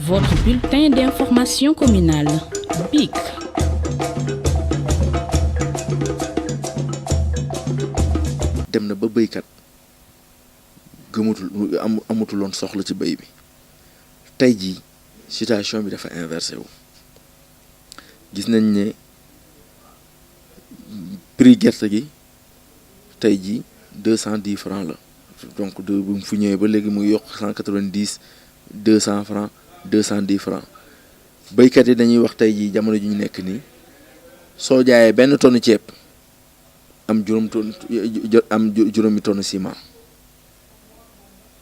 Votre bulletin d'information communale, BIC. dem na ba béykat gëmatul amatuloon soxla ci béy bi tey jii situation bi dafa inversé wu gis nañ ne prix gerte gi tey jii 210 francs la donc bu mu fu ñëwee ba léegi mu ngi yokk 190 200 francs 210 francs béykat yi dañuy wax tey jii jamono ji ñu nekk nii soo jaayee benn tonne ceeb am juróomi tonne ciment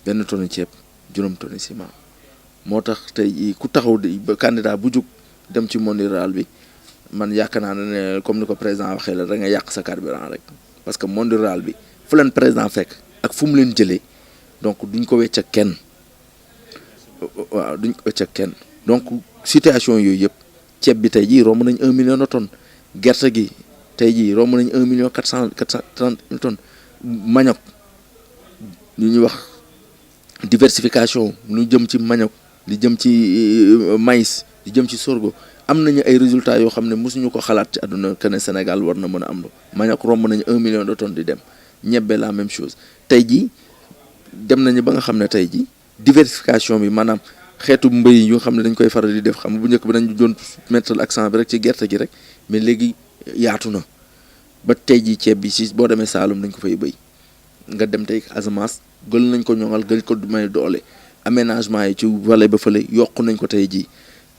benn tonne ceeb juróom tonne ciment moo tax tey ku taxaw ba candidat bu jug dem ci monde rural bi man yaakaar naa ne comme ni ko président waxee la da nga yàq sa carburant rek parce que monde rural bi fu leen président fekk ak fu mu leen jëlee donc duñ ko wecc ak kenn waaw duñ ko wecc ak kenn donc situation yooyu yëpp ceeb bi tey jii romb nañ 1 million de tonnes gerte gi tey jii romb nañ 1 million 430 mille tonnes manioc lu ñuy wax diversification lu jëm ci manioc li jëm ci maïs li jëm ci sorgho am nañu ay résultats yoo xam ne mosuñu ko xalaat ci àdduna que ne Sénégal war na mën a am lu manioc romb nañu 1 million de tonnes di dem ñebbe la même chose tey jii dem nañu ba nga xam ne tey jii diversification bi maanaam xeetu mbéy yu nga xam ne dañ koy faral di def xam bu njëkk ba dañ doon mettre accent bi rek ci gerte gi rek mais léegi yaatu na ba tey jii ceeb bi si boo demee Saalum dañ ko fay béy nga dem tey Casamance gël nañ ko ñoŋal gël ko may doole aménagement yi ci vallée ba fële yokku nañ ko tey jii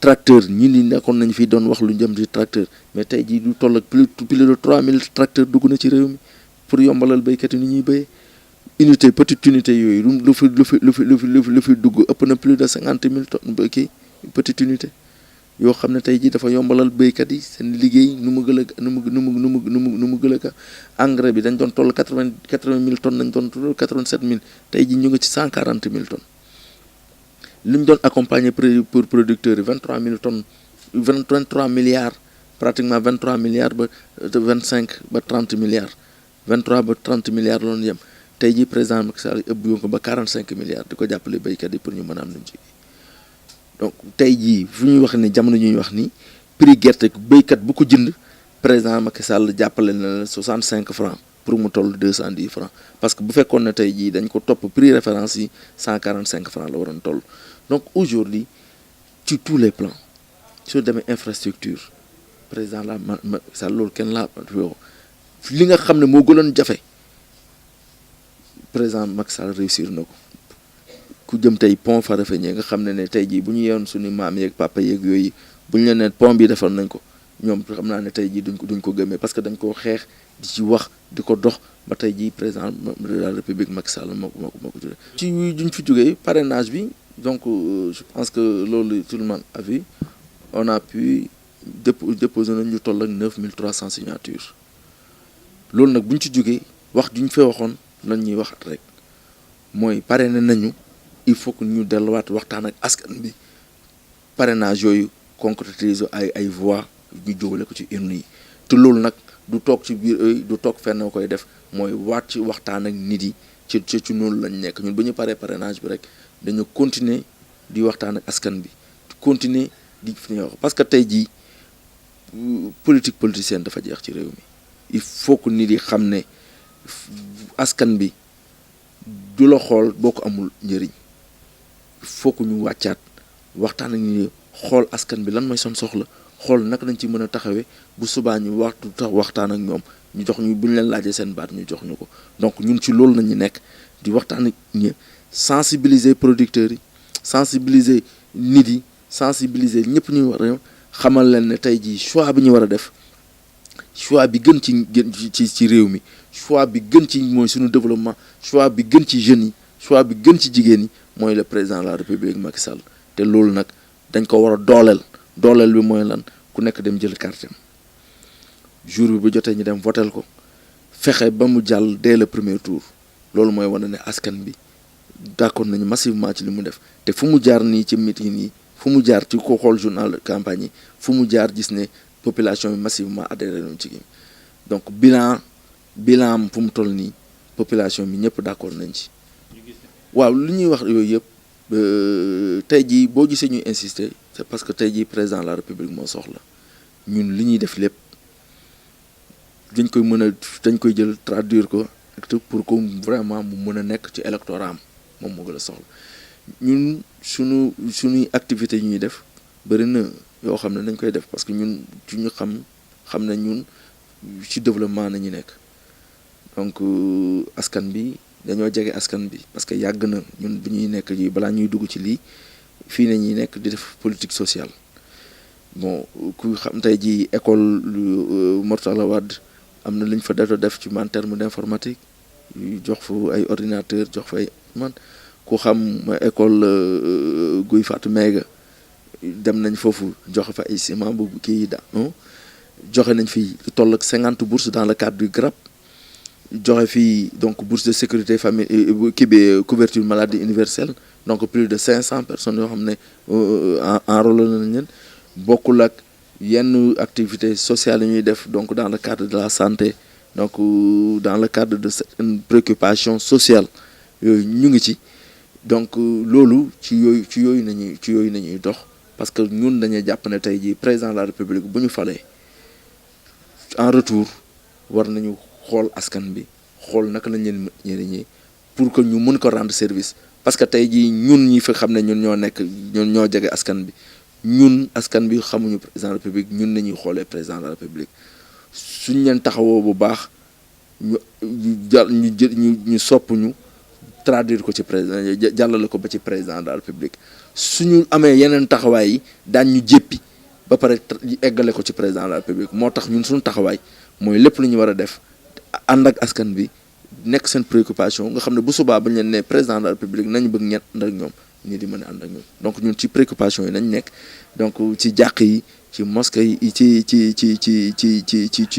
tracteur ñi ni nekkoon nañ fi doon wax lu jëm ci tracteur mais tey jii du toll ak plus de 3000 tracteurs dugg na ci réew mi pour yombalal béykat yi ni ñuy béyee unité petite unité yooyu lu fi dugg ëpp na plus de 50 000 tonnes kii petite unité yoo xam ne tey jii dafa yombalal béykat yi seen liggéey nu mu gën a engrais bi dañ doon toll 80 000 tonnes nañ doon toll 87 000 tey jii ñu ngi ci 140 000 tonnes li ñu doon accompagner pour producteurs yi 23 000 tonnes 23 milliards pratiquement 23 milliards ba 25 ba 30 milliards 23 ba 30 milliards loolu yem tey jii président Macky Sall ëpp ko ba 45 milliards di ko jàppale béykat yi pour ñu mën a am lu ñu ci donc tey jii fu ñuy wax ni jamono ñuy wax ni prix gerte béykat bu ko jënd président Macky Sall jàppale na 65 francs pour mu toll 210 francs parce que bu fekkoon ne tey jii dañ ko topp prix référence yi 145 francs la waroon toll donc aujourd'hui ci tous les plans soo demee infrastructure président la Macky Sall loolu kenn laa li nga xam ne moo gënoon jafe président Macky Sall réussir na ko ku jëm tey pont Farafenni nga xam ne tey jii bu ñu yeewoon suñu maam yeeg papa yeeg yooyu bu ñu leen ne pont bi defal nañ ko ñoom xam naa ne tey jii duñ ko gëmee parce que dañ koo xeex di ci wax di ko dox ba tey jii président de la république Macky Sall moo ko tuddee. ci duñ fi jógee parrainage bi donc je pense que loolu tout le monde a vu on a pu déposer nañ ñu toll ak 9300 signatures loolu nag buñ ci jógee wax juñ fee waxoon lan ñuy waxat rek mooy parrainé nañu. il faut que ñu delluwaat waxtaan ak askan bi parrainage yooyu concrétiser ay voix ñu jógale ko ci urne yi te loolu nag du toog ci biir du toog fenn koy def mooy waat ci waxtaan ak nit yi ci noonu lañ nekk ñun bu ñu paree parrainage bi rek dañu continuer di waxtaan ak askan bi continuer di fi ñuy wax parce que tey jii politicienne dafa jeex ci réew mi il faut que nit yi xam ne askan bi du la xool boo ko amul njëriñ. faut que ñu wàccaat waxtaan ak ñu xool askan bi lan mooy seen soxla xool naka lañ ci mën a taxawee bu subaa ñu waxtaan ak ñoom ñu jox ñu bu ñu leen laajee seen baat ñu jox ñu ko donc ñun ci loolu nañu nekk di waxtaan ak ñi sensibiliser producteurs yi sensibiliser nit yi sensibiliser ñëpp ñu war a xamal leen ne tey jii choix bi ñu war a def choix bi gën ci réew mi choix bi gën ci mooy suñu développement choix bi gën ci jeunes yi choix bi gën ci jigéen ñi mooy le président de la république Macky Sall te loolu nag dañ ko war a dooleel bi mooy lan ku nekk dem jël carte jour bi bu jotee ñu dem votel ko fexe ba mu jàll dès le premier tour loolu mooy wane ne askan bi d'accord nañu massivement ci li mu def te fu mu jaar nii ci meeting yi fu mu jaar ci ko xool journal campagne yi fu mu jaar gis ne population bi massivement adhéré nañu ci donc bilan am fu mu toll nii population bi ñëpp d'accord nañ ci waaw li ñuy wax yooyu yëpp tey jii boo gisee ñuy insister c'est parce que tey jii président de la république moo soxla ñun li ñuy def lépp dañ koy jël traduire ko pour que vraiment mu mën a nekk ci électorat am moom moo gën a soxla ñun suñuy activités yi ñuy def bëri na yoo xam ne dañ koy def parce que ñun ñu xam ne ñun ci développement nañu nekk donc askan bi dañoo jege askan bi parce que yàgg na ñun bu ñuy nekk yi balaa ñuy dugg ci lii fii na ñuy nekk di def politique sociale bon ku xam tey ji école Mourtala Wade am na lu ñu fa def ci en terme d'informatique jox fa ay ordinateur jox fa ay man ku xam école Guy Fatou Mega dem nañ foofu joxe fa ay ciment bu kii joxe nañ fi toll ak 50 bourses dans le cadre du GRAP joxe fii donc bourse de sécurité famille kii bi couverture maladie universelle donc plus de 500 personnes yoo xam ne enrôlé nañ leen bokkul ak yenn activités sociales yi ñuy def donc dans le cadre de la santé donc dans le cadre de certaines préoccupations sociales yooyu ñu ngi ci donc loolu ci yooyu nañuy dox parce que ñun dañuy jàpp ne tey jii président de la république bu ñu falee en retour war nañu xool askan bi xool naka lañ leen ñëriñee pour que ñu mën ko rendre service parce que tey jii ñun ñi fi xam ne ñun ñoo jege askan bi ñun askan bi xamuñu président de la république ñun nañuy xoolee président de la république suñ leen taxawoo bu baax ñu sopp ñu traduire ko ci président jàllale ko ba ci président de la république suñu amee yeneen taxawaay yi daan ñu jéppi ba pare eggale ko ci président de la république moo tax ñun suñu taxawaay mooy lépp lu ñu war a def ànd ak askan bi nekk seen préoccupation nga xam ne bu subaa bañ leen ne président de la république nañu bëgg ñett ànd ak ñoom ñii di mën a ànd ak ñoom donc ñun ci préoccupation yi nañ nekk donc ci jàq yi ci mosquée yi ci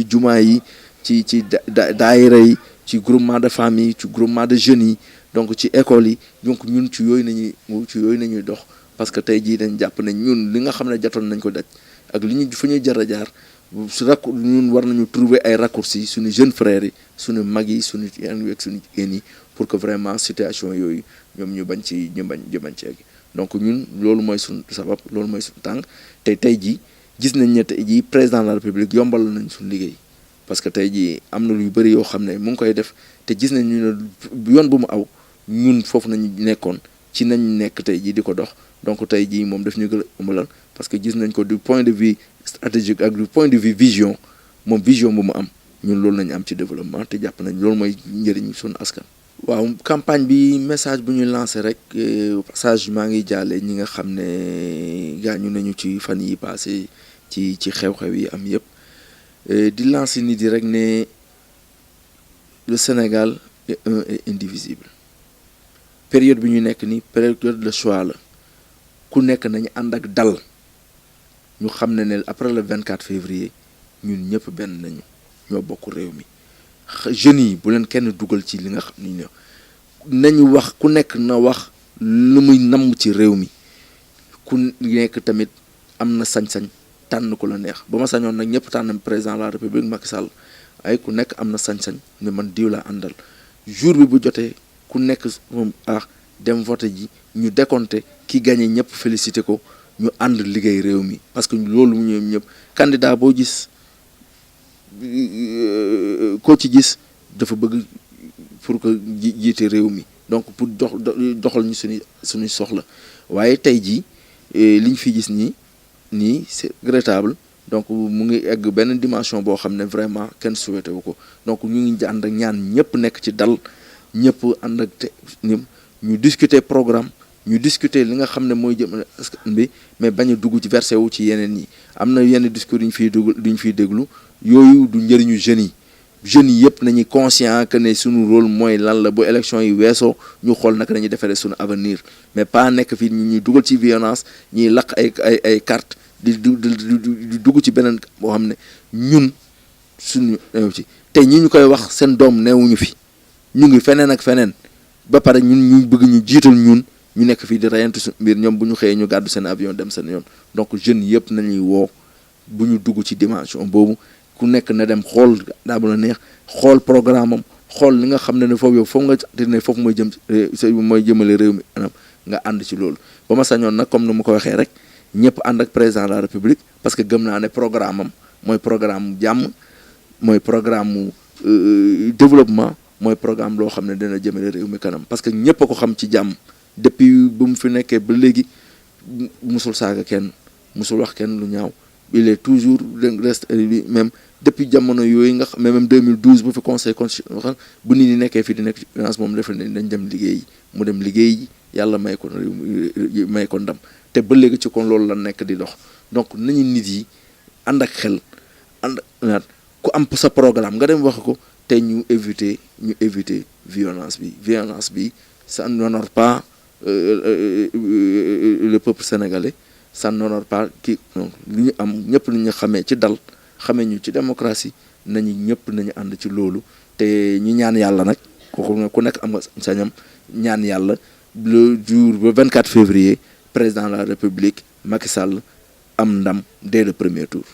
jumaa yi ci daayira yi ci groupement de famille ci groupement de jeunes yi donc ci école yi donc ñun ci yooyu nañuy dox parce que tey jii dañ jàpp ne ñun li nga xam ne jotoon nañ ko daj ak li ñu fu ñuy jar a jaar ñun war nañu trouver ay raccourcis suñu jeunes frères yi suñu mag yi suñu yenn ak suñu jigéen yi pour que vraiment situation yooyu ñoom ñu bañ ci egg donc ñun loolu mooy suñu sabab loolu mooy suñu tànk tey jii gis nañ ne tey jii président de la république yombal nañ suñu liggéey parce que tey jii am na lu bëri yoo xam ne mu ngi koy def te gis nañ ñu ne yoon bu mu aw ñun foofu nañu nekkoon ci nañ nekk tey jii di ko dox donc tey jii moom daf ñu gën a ëmbalal parce que gis nañ ko du point de vue stratégique ak du point de vue vision moom vision bu mu am ñun loolu nañu am ci développement te jàpp nañ loolu mooy njëriñ suñu askan. waaw campagne bi message bu ñu lancé rek passage maa ngi jàlle ñi nga xam ne gaañu nañu ci fan yi passé ci xew-xew yi am yëpp di lancé nit yi rek ne le Sénégal est un et indivisible période bi ñu nekk ni période de choix la ku nekk nañu ànd ak dal ñu xam ne après le 24 février ñun ñëpp benn nañu ñoo bokk réew mi jeunes yi bu leen kenn dugal ci li nga xam ni nañu wax ku nekk na wax lu muy namm ci réew mi ku nekk tamit am na sañ-sañ tànn ko la neex ba ma sañoon nag ñëpp tànn président de la république Macky Sall ay ku nekk am na sañ-sañ ne man diw laa àndal jour bi bu jotee ku nekk moom dem voté ji ñu décompté ki gagné ñëpp félicité ko ñu ànd liggéey réew mi parce que loolu mu ñëpp candidat boo gis koo ci gis dafa bëgg pour que jiite réew mi donc pour doxal ñu suñuy soxla waaye tey jii li ñu fi gis nii c'est regrettable donc mu ngi egg benn dimension boo xam ne vraiment kenn souhaité wu ko donc ñu ngi ànd ak ñaan ñëpp nekk ci dal ñëpp ànd ak te ñu discuter programme ñu discuter li nga xam ne mooy jëm askan bi mais bañ a dugg ci versé wu ci yeneen yi am na yenn discours yu ñu fiy déglu yooyu du njëriñu jeunes yi yëpp nañu conscient que ne suñu rôle mooy lan la bu élection yi weesoo ñu xool naka nañu defaree suñu avenir mais pas nekk fii ñuy dugal ci violence ñuy laq ay carte di dugg ci beneen boo xam ne ñun suñu neew ci tey ñi ñu koy wax seen doom neewuñu fi ñu ngi feneen ak feneen ba pare ñun ñu bëgg ñu jiital ñun ñu nekk fii di reyantu suñu mbir ñoom bu ñu xëyee ñu gàddu seen avion dem seen yoon donc jeunes yëpp nañuy woo bu ñu dugg ci dimension boobu ku nekk na dem xool daa bu la neex xool programme am xool li nga xam ne foofu yow foofu nga te ne foofu mooy jëmale réew mi anam nga ànd ci loolu ba ma sañoon nag comme ni ma ko waxee rek ñëpp ànd ak président de la république parce que gëm naa ne programme am mooy programme jàmm mooy programme développement mooy programme loo xam ne dina jëmale réew mi kanam parce que ñëpp a ko xam ci jàmm depuis bu mu fi nekkee ba léegi musul saaga kenn musul wax kenn lu ñaaw il est toujours reste même depuis jamono yooyu nga xam même 2012 bu fi conseil constitutionnel bu nit ñi nekkee fii di nekk ci finance moom defal ne dañ dem liggéey mu dem liggéey yàlla may ko ndam te ba léegi ci kon loolu la nekk di dox donc nañu nit yi ànd ak xel ànd ku am sa programme nga dem wax ko te ñu éviter violence bi ça n'honore pas le peuple sénégalais ça n'honore pas li ñu am ñëpp lu ñu xamee ci dal xamee ñu ci démocratie ñëpp nañu ànd ci loolu te ñu ñaan yàlla nag ku nekk am nga sañam ñaan yàlla le jour ba 24 février président de la république Macky Sall am ndam dès le premier tour.